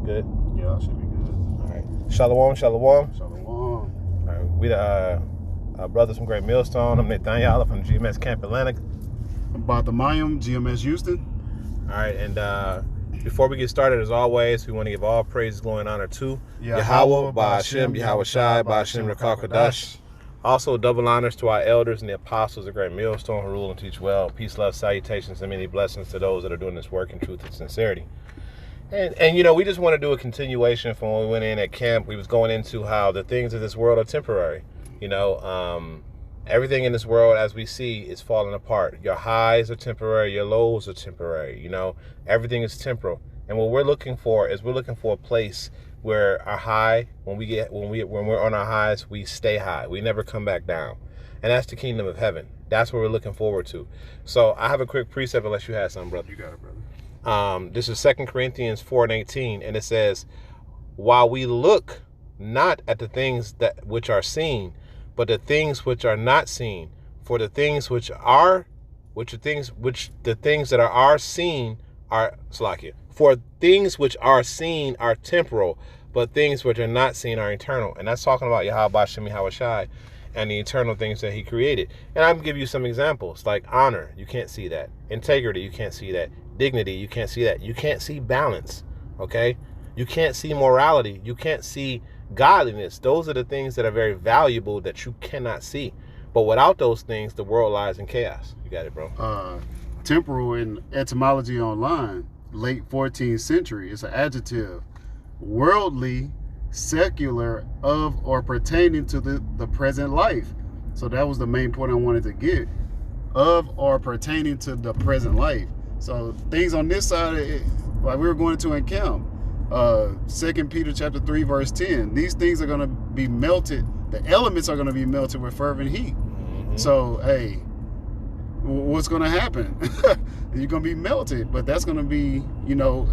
Good? Yeah, I should be good. All right. Shalom, shalom. Shalom. All right. We the brothers from Great Millstone. I'm Nathaniel from the GMS Camp Atlantic. Barthamayim, GMS Houston. All right, and before we get started, as always, we want to give all praise, glory, and honor to Yahweh, Ba'ashem, Yahweh Shai, Ba'ashem, Rakakadash. Also, double honors to our elders and the apostles of Great Millstone who rule and teach well. Peace, love, salutations, and many blessings to those that are doing this work in truth and sincerity. And you know, we just want to do a continuation from when we went in at camp. We was going into how the things of this world are temporary. You know, everything in this world, as we see, is falling apart. Your highs are temporary. Your lows are temporary. You know, everything is temporal. And what we're looking for is a place where our high, when we're on our highs, we stay high. We never come back down. And that's the kingdom of heaven. That's what we're looking forward to. So I have a quick precept, unless you had something, brother. You got it, brother. This is 2 Corinthians 4:18, and it says, while we look not at the things that which are seen, but the things which are not seen, for the things that are seen are Salakia. For things which are seen are temporal, but things which are not seen are eternal. And that's talking about Yahweh Ba'ashem, Yahweh Shai, and the eternal things that he created. And I'm going to give you some examples, like honor, you can't see that. Integrity, you can't see that. Dignity, you can't see that. You can't see balance, okay? You can't see morality. You can't see godliness. Those are the things that are very valuable that you cannot see. But without those things, the world lies in chaos. You got it, bro. Temporal in etymology online, late 14th century, it's an adjective. Worldly, secular, of or pertaining to the present life. So that was the main point I wanted to get. Of or pertaining to the present life. So things on this side, like we were going to in camp, 2 Peter chapter 3, verse 10, these things are going to be melted. The elements are going to be melted with fervent heat. Mm-hmm. So, hey, what's going to happen? You're going to be melted, but that's going to be, you know,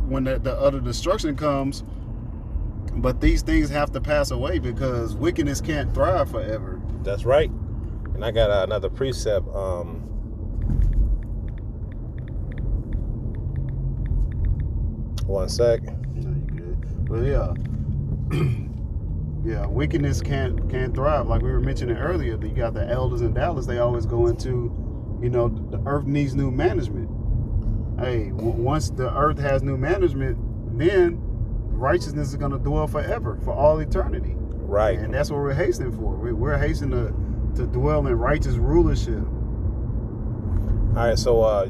when the utter destruction comes. But these things have to pass away because wickedness can't thrive forever. That's right. And I got another precept. One sec. No, you good. Well, yeah, wickedness can't thrive. Like we were mentioning earlier, you got the elders in Dallas. They always go into, you know, the earth needs new management. Hey, once the earth has new management, then righteousness is going to dwell forever, for all eternity. Right. And that's what we're hastening for. We're hastening to dwell in righteous rulership. All right, so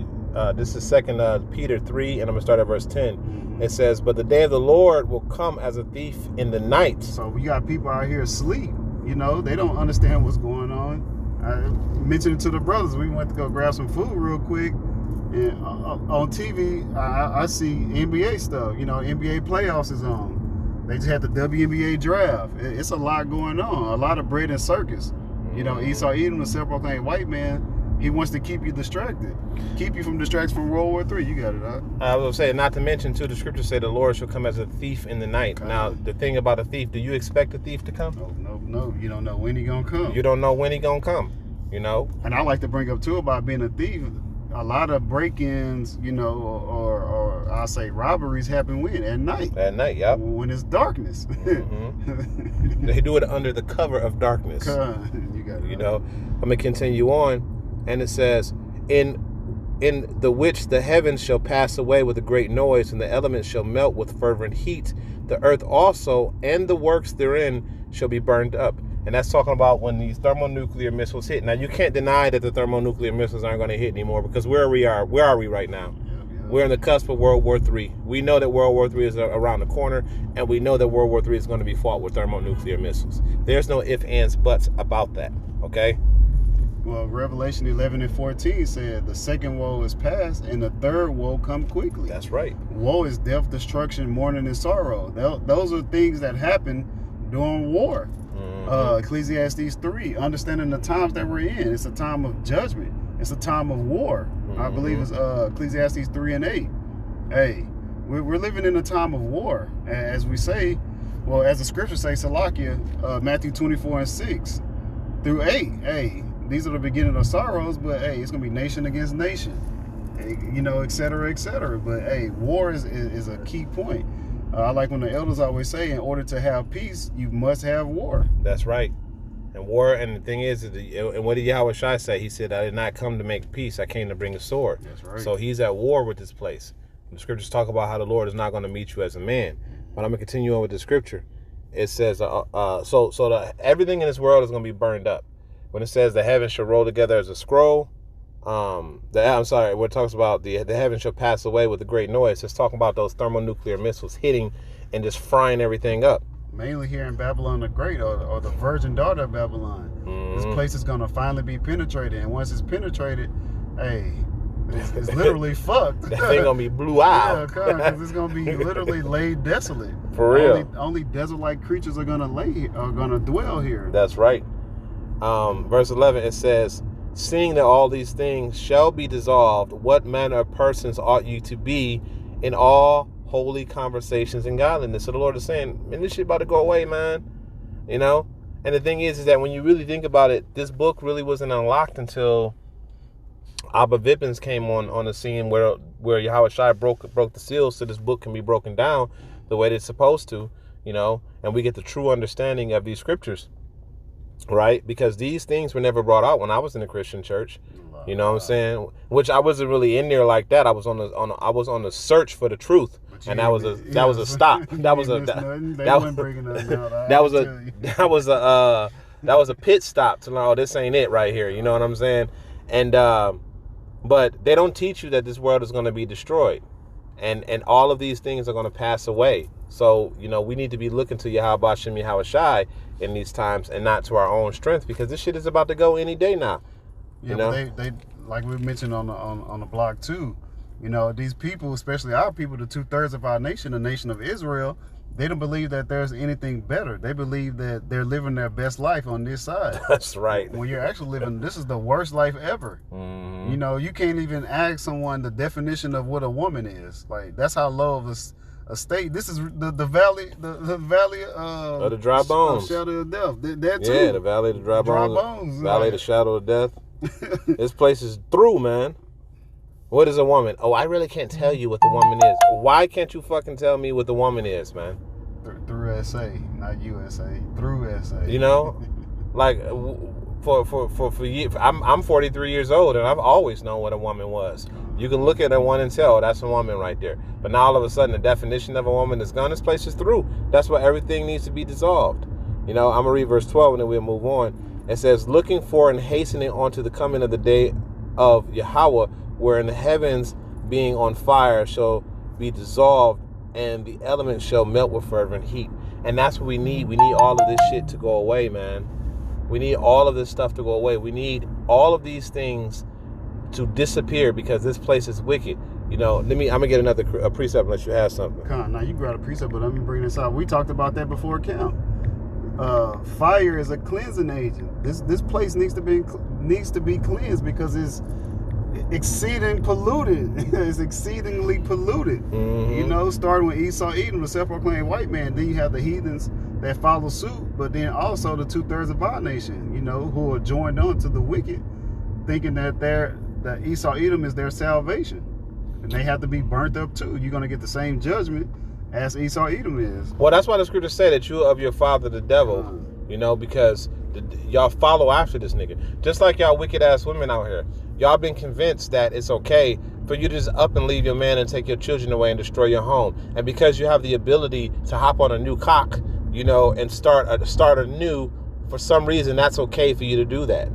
this is 2 Peter 3, and I'm going to start at verse 10. It says, but the day of the Lord will come as a thief in the night. So we got people out here asleep. You know, they don't understand what's going on. I mentioned it to the brothers. We went to go grab some food real quick. And on TV, I see NBA stuff. You know, NBA playoffs is on. They just had the WNBA draft. It's a lot going on. A lot of bread and circus. You know, Esau Edom, the self-proclaimed white man, he wants to keep you distracted. Keep you from distractions from World War III. You got it, huh? I was saying, not to mention, too, the scriptures say the Lord shall come as a thief in the night. Now, the thing about a thief, do you expect a thief to come? No. You don't know when he gonna come. You don't know when he gonna come, you know? And I like to bring up, too, about being a thief. A lot of break-ins, you know, or I'll say robberies happen when? At night. At night, yep. When it's darkness. Mm-hmm. They do it under the cover of darkness. You got it. You know, I'm going to continue on. And it says, in the which the heavens shall pass away with a great noise, and the elements shall melt with fervent heat. The earth also and the works therein shall be burned up. And that's talking about when these thermonuclear missiles hit. Now, you can't deny that the thermonuclear missiles aren't going to hit anymore, because where are we right now? We're on the cusp of World War III. We know that World War III is around the corner, and we know that World War III is going to be fought with thermonuclear missiles. There's no ifs, ands, buts about that, okay? Well, Revelation 11 and 14 said the second woe is past and the third woe come quickly. That's right. Woe is death, destruction, mourning, and sorrow. Those are things that happen during war. Mm-hmm. Ecclesiastes 3, understanding the times that we're in. It's a time of judgment. It's a time of war. Mm-hmm. I believe it's Ecclesiastes 3 and 8. Hey, we're living in a time of war. As we say, well, as the scriptures say, Salakia, Matthew 24 and 6 through 8. Hey, these are the beginning of sorrows, but hey, it's going to be nation against nation, you know, et cetera, et cetera. But hey, war is a key point. I like when the elders always say, in order to have peace, you must have war. That's right. And war, and the thing is, and what did Yahweh Shai say? He said, I did not come to make peace, I came to bring a sword. That's right. So he's at war with this place. The scriptures talk about how the Lord is not going to meet you as a man. But I'm going to continue on with the scripture. It says, everything in this world is going to be burned up. When it says the heavens shall roll together as a scroll, when it talks about the heavens shall pass away with a great noise, it's talking about those thermonuclear missiles hitting and just frying everything up. Mainly here in Babylon the Great, or the virgin daughter of Babylon. This place is going to finally be penetrated. And once it's penetrated, hey, it's literally fucked. That thing going to be blew out. Yeah, because it's going to be literally laid desolate. For real. Only desert-like creatures are going to dwell here. That's right. Verse 11, it says, seeing that all these things shall be dissolved, what manner of persons ought you to be in all holy conversations and godliness? So the Lord is saying, man, this shit about to go away, man. You know? And the thing is that when you really think about it, this book really wasn't unlocked until Abba Vippins came on the scene where Yahweh Shai broke the seals so this book can be broken down the way that it's supposed to, you know, and we get the true understanding of these scriptures, right? Because these things were never brought out when I was in the Christian church. You know what I'm saying? Which I wasn't really in there like that. I was on the search for the truth, and that was a stop. That was a pit stop to learn. Oh, this ain't it right here. You know what I'm saying? And but they don't teach you that this world is going to be destroyed, and all of these things are going to pass away. So you know we need to be looking to Yahweh Hashem Yahweh Shai in these times, and not to our own strength, because this shit is about to go any day now. Yeah, you know? but they like we mentioned on the blog too. You know, these people, especially our people, the 2/3 of our nation, the nation of Israel, they don't believe that there's anything better. They believe that they're living their best life on this side. That's right. When you're actually living, this is the worst life ever. Mm-hmm. You know, you can't even ask someone the definition of what a woman is. Like, that's how low of a state. This is the valley, the valley of the dry bones, shadow of death. That too. Yeah, the valley of the dry bones, valley of the shadow of death. This place is through, man. What is a woman? Oh, I really can't tell you what the woman is. Why can't you fucking tell me what the woman is, man? Through SA, not USA. Through SA. You know, like for years, I'm 43 years old, and I've always known what a woman was. You can look at a one and tell, that's a woman right there. But now all of a sudden, the definition of a woman is gone. This place is through. That's why everything needs to be dissolved. You know, I'm gonna read verse 12, and then we'll move on. It says, looking for and hastening onto the coming of the day of Yahweh, wherein the heavens being on fire shall be dissolved, and the elements shall melt with fervent heat. And that's what we need. We need all of this shit to go away, man. We need all of this stuff to go away. We need all of these things to disappear, because this place is wicked. You know, I'm gonna get another precept unless you have something. Now you got a precept, but let me bring this out. We talked about that before camp. Fire is a cleansing agent. This place needs to be cleansed because it's exceedingly polluted. It's exceedingly polluted. Mm-hmm. You know, starting with Esau, Edom, the self-proclaimed white man. Then you have the heathens that follow suit, but then also the 2/3 of our nation, you know, who are joined on to the wicked, thinking that that Esau, Edom is their salvation, and they have to be burnt up too. You're gonna get the same judgment as Esau, Edom is. Well, that's why the scriptures say that you are of your father the devil. You know, because y'all follow after this nigga. Just like y'all wicked ass women out here. Y'all been convinced that it's okay for you to just up and leave your man and take your children away and destroy your home. And because you have the ability to hop on a new cock, you know, and start anew, for some reason that's okay for you to do that.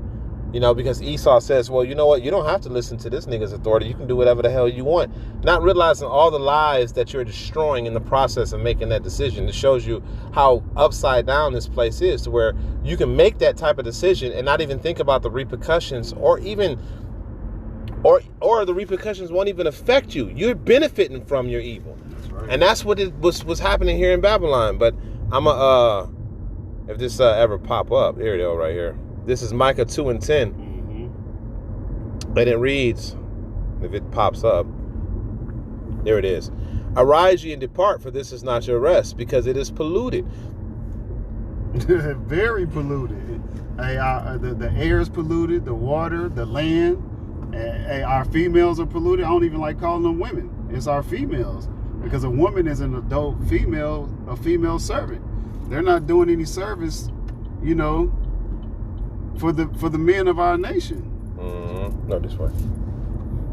You know, because Esau says, well, you know what? You don't have to listen to this nigga's authority. You can do whatever the hell you want. Not realizing all the lies that you're destroying in the process of making that decision. It shows you how upside down this place is, to where you can make that type of decision and not even think about the repercussions, or even or the repercussions won't even affect you. You're benefiting from your evil. That's right. And that's what was happening here in Babylon. But if this ever pop up, here it is right here. This is Micah 2:10. Mm-hmm. And it reads, if it pops up, there it is. Arise ye and depart, for this is not your rest, because it is polluted. Very polluted. The air is polluted, the water, the land. Our females are polluted. I don't even like calling them women. It's our females. because a woman is an adult female, a female servant. They're not doing any service, you know, for the men of our nation. No, this way.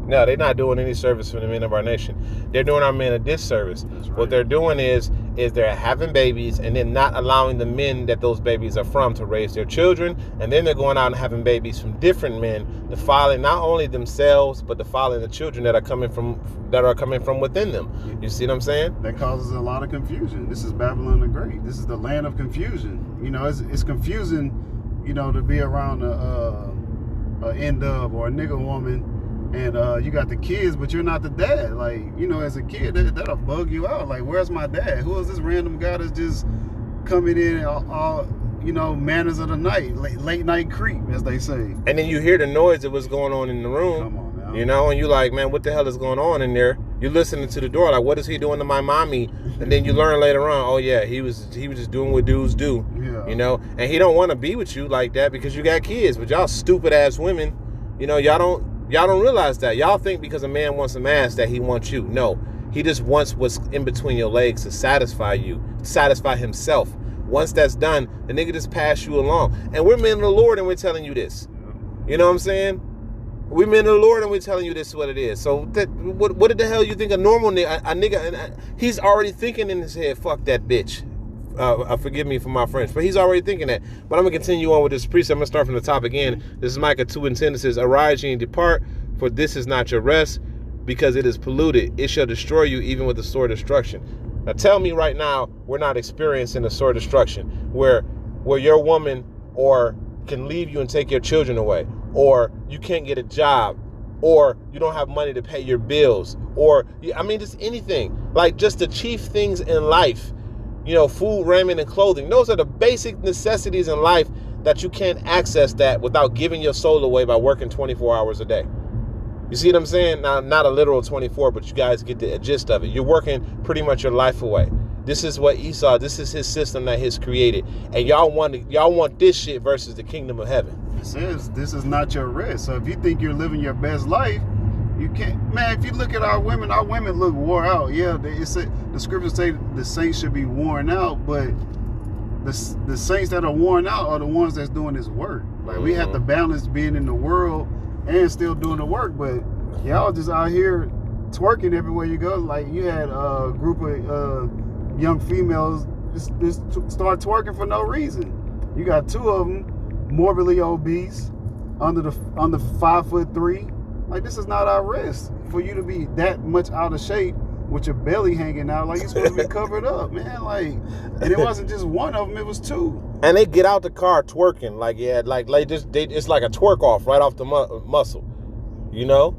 No, they're not doing any service for the men of our nation. They're doing our men a disservice. That's right. What they're doing is they're having babies and then not allowing the men that those babies are from to raise their children. And then they're going out and having babies from different men, defiling not only themselves, but defiling the children that are coming from within them. You see what I'm saying? That causes a lot of confusion. This is Babylon the Great. This is the land of confusion. You know, it's confusing, you know, to be around a end-up or a nigga woman, and you got the kids, but you're not the dad. Like, you know, as a kid, that'll bug you out. Like, where's my dad? Who is this random guy that's just coming in all you know, manners of the night, late night creep, as they say. And then you hear the noise that was going on in the room. Come on now. You know, and you like, man, what the hell is going on in there? You're listening to the door, like, what is he doing to my mommy? And then you learn later on, oh yeah, he was just doing what dudes do. Yeah. You know, and he don't want to be with you like that because you got kids. But y'all stupid ass women, you know, y'all don't realize that. Y'all think because a man wants a ass that he wants you. No, he just wants what's in between your legs to satisfy you, satisfy himself. Once that's done, the nigga just pass you along. And we're men of the Lord and we're telling you this. You know what I'm saying? We men of the Lord and we're telling you this is what it is. So what the hell you think a normal nigga, a nigga, he's already thinking in his head, fuck that bitch. Forgive me for my French, but he's already thinking that. But I'm going to continue on with this precept. I'm going to start from the top again. This is Micah 2:10. It says, arise ye and depart, for this is not your rest, because it is polluted. It shall destroy you even with the sword of destruction. Now tell me right now, we're not experiencing a sword of destruction where your woman or can leave you and take your children away, or you can't get a job, or you don't have money to pay your bills, or, I mean, just anything. Like, just the chief things in life, you know, food, raiment, and clothing. Those are the basic necessities in life that you can't access that without giving your soul away by working 24 hours a day. You see what I'm saying? Now, not a literal 24, but you guys get the gist of it. You're working pretty much your life away. This is what Esau, this is his system that he's created. And y'all want this shit versus the kingdom of heaven. It says this is not your rest. So if you think you're living your best life, you can't. Man, if you look at our women look wore out. Yeah, the scriptures say the saints should be worn out, but the saints that are worn out are the ones that's doing this work. Like, we have to balance being in the world and still doing the work, but y'all just out here twerking everywhere you go. Like, you had a group of young females just start twerking for no reason. You got two of them morbidly obese, under 5'3". Like, this is not our rest for you to be that much out of shape with your belly hanging out. Like, you're supposed to be covered up, man. Like, and it wasn't just one of them, it was two. And they get out the car twerking, like, yeah, like it's like a twerk off right off the muscle, you know.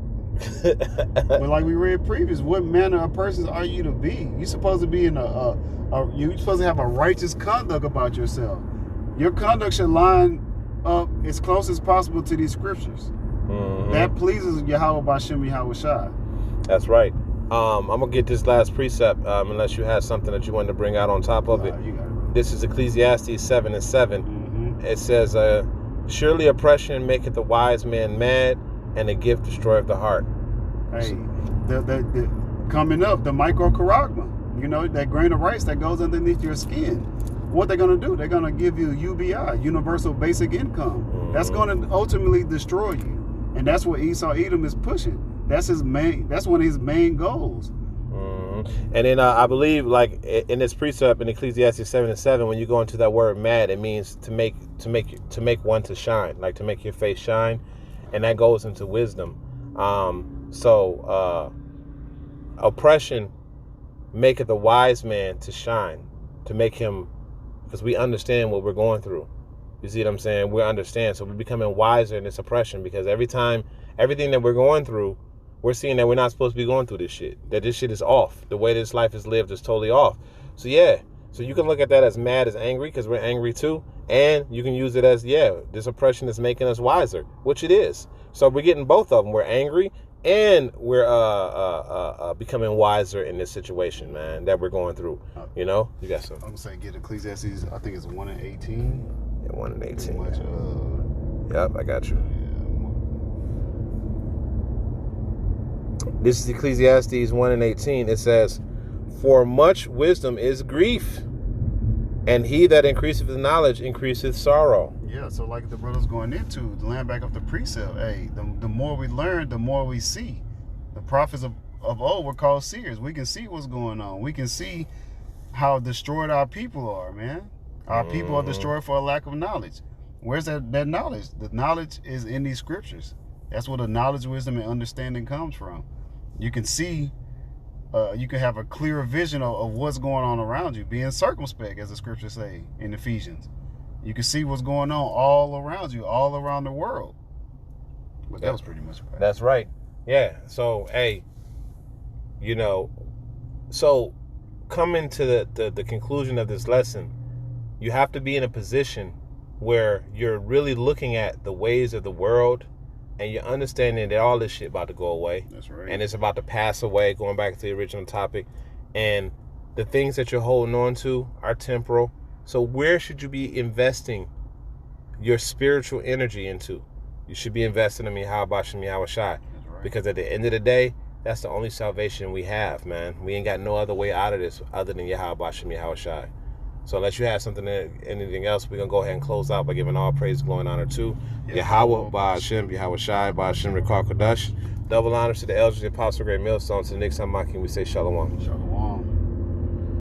But like we read previous, what manner of persons are you to be? You're supposed to be you're supposed to have a righteous conduct about yourself. Your conduct should line up as close as possible to these scriptures. Mm-hmm. That pleases Yahweh Bashem Yahweh Shai. That's right. I'm gonna get this last precept, unless you had something that you wanted to bring out on top of it. You got it. This is Ecclesiastes 7:7. Mm-hmm. It says, surely oppression maketh the wise man mad, and a gift destroyeth the heart. Hey, the coming up, the microcharagma, you know, that grain of rice that goes underneath your skin. What they're going to do, they're going to give you UBI, universal basic income. Mm-hmm. That's going to ultimately destroy you. And that's what Esau Edom is pushing. That's one of his main goals. And then I believe, like, in this precept in Ecclesiastes 7:7, when you go into that word mad, it means to make one to shine, like to make your face shine, and that goes into wisdom. So oppression maketh the wise man to shine, to make him, because we understand what we're going through. You see what I'm saying? We understand, so we're becoming wiser in this oppression, because everything that we're going through, we're seeing that we're not supposed to be going through this shit. That this shit is off. The way this life is lived is totally off. So yeah. So you can look at that as mad as angry, because we're angry too. And you can use it as, yeah, this oppression is making us wiser, which it is. So we're getting both of them. We're angry and we're becoming wiser in this situation, man, that we're going through. You know? You got some. I'm going to say get Ecclesiastes, I think it's 1:18. Yeah, 1:18. Much, yep, I got you. This is Ecclesiastes 1:18. It says, For much wisdom is grief, and he that increaseth in knowledge increaseth sorrow. Yeah, so like the brother's going into, the land back up the precept, hey, the more we learn, the more we see. The prophets of old were called seers. We can see what's going on. We can see how destroyed our people are, man. Our people are destroyed for a lack of knowledge. Where's that knowledge? The knowledge is in these scriptures. That's where the knowledge, wisdom, and understanding comes from. You can see, you can have a clearer vision of what's going on around you, being circumspect, as the scriptures say in Ephesians. You can see what's going on all around you, all around the world. But that was pretty much right. That's right. Yeah. So, hey, so coming to the conclusion of this lesson, you have to be in a position where you're really looking at the ways of the world, and you're understanding that all this shit about to go away. That's right. And it's about to pass away, going back to the original topic. And the things that you're holding on to are temporal. So where should you be investing your spiritual energy into? You should be investing in Yahweh Shem Yahweh Shai. That's right. Because at the end of the day, that's the only salvation we have, man. We ain't got no other way out of this other than Yahweh Shem Yahweh Shai. So unless you have anything else, we're going to go ahead and close out by giving all praise, glory, and honor to Yahweh, Ba'ashem, Yahweh Shai, Ba'ashem, Rekar Kodash. Double honors to the elders, the apostle, great millstone. To the next time, we say Shalom. Shalom.